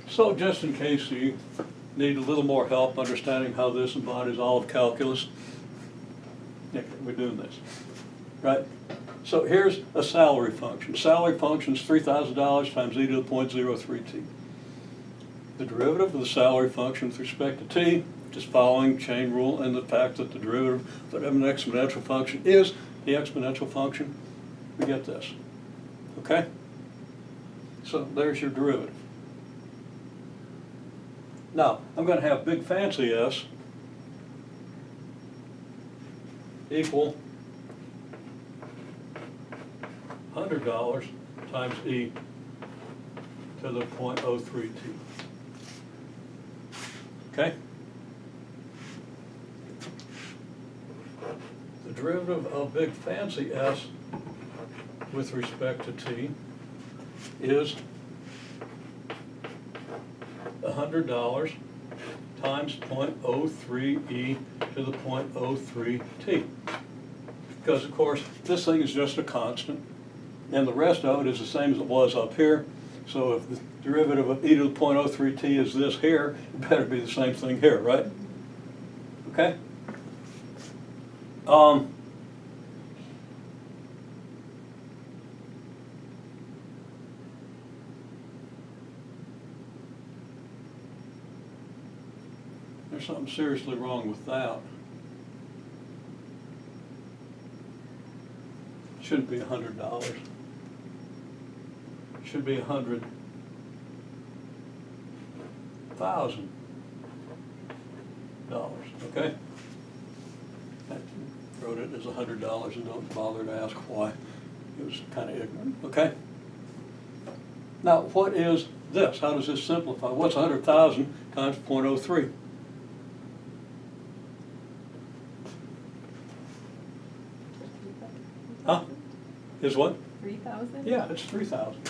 So just in case you need a little more help understanding how this embodies all of calculus, yeah, we're doing this, right? So here's a salary function. Salary function is $3,000 times e to the 0.03t. The derivative of the salary function with respect to t, just following chain rule and the fact that the derivative of an exponential function is the exponential function, we get this, okay? So there's your derivative. Now, I'm going to have big fancy S equal $100 times e to the 0.03t. Okay? The derivative of big fancy S with respect to t is $100 times 0.03 e to the 0.03t. Because, of course, this thing is just a constant, and the rest of it is the same as it was up here. So if the derivative of e to the 0.03t is this here, it better be the same thing here, right? Okay? There's something seriously wrong with that. It shouldn't be $100. It should be $100,000. Okay? I wrote it as $100 and don't bother to ask why. It was kind of ignorant. Okay? Now, what is this? How does this simplify? What's 100,000 times 0.03? Huh? Is what? 3,000? Yeah, it's 3,000.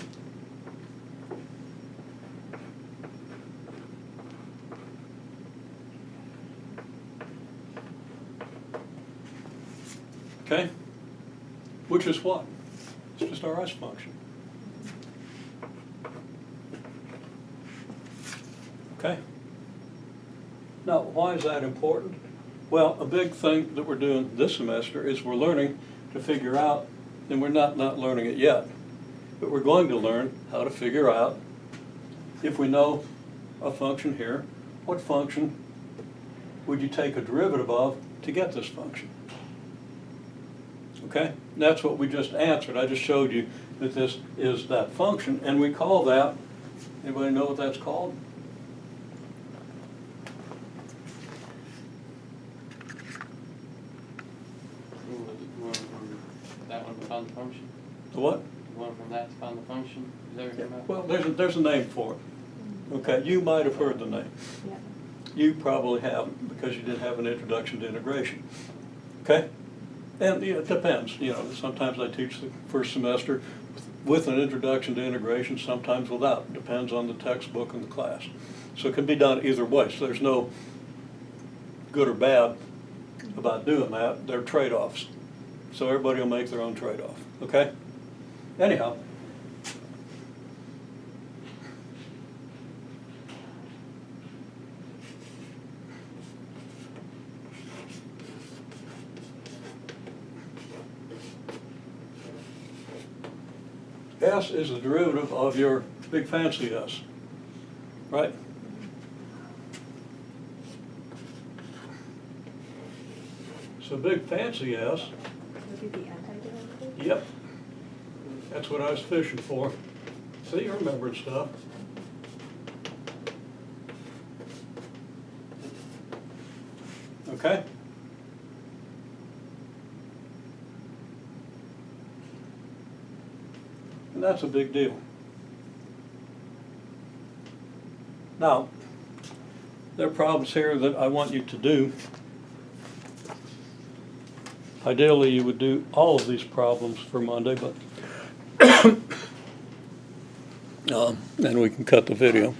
Okay? Which is what? It's just our S function. Okay? Now, why is that important? Well, a big thing that we're doing this semester is we're learning to figure out, and we're not learning it yet, but we're going to learn how to figure out, if we know a function here, what function would you take a derivative of to get this function? Okay? And that's what we just answered. I just showed you that this is that function, and we call that, anybody know what that's called? That one found the function? The what? The one from that found the function? Is that what you're talking about? Well, there's a name for it. Okay, you might have heard the name. Yeah. You probably haven't because you didn't have an introduction to integration. Okay? And it depends. Sometimes I teach the first semester with an introduction to integration, sometimes without. It depends on the textbook and the class. So it can be done either way. So there's no good or bad about doing that. They're trade-offs. So everybody will make their own trade-off. Okay? Anyhow. S is the derivative of your big fancy S, right? So big fancy S. Would be the antiderivative? Yep. That's what I was fishing for. See, you're remembering stuff. Okay? And that's a big deal. Now, there are problems here that I want you to do. Ideally, you would do all of these problems for Monday, but and we can cut the video.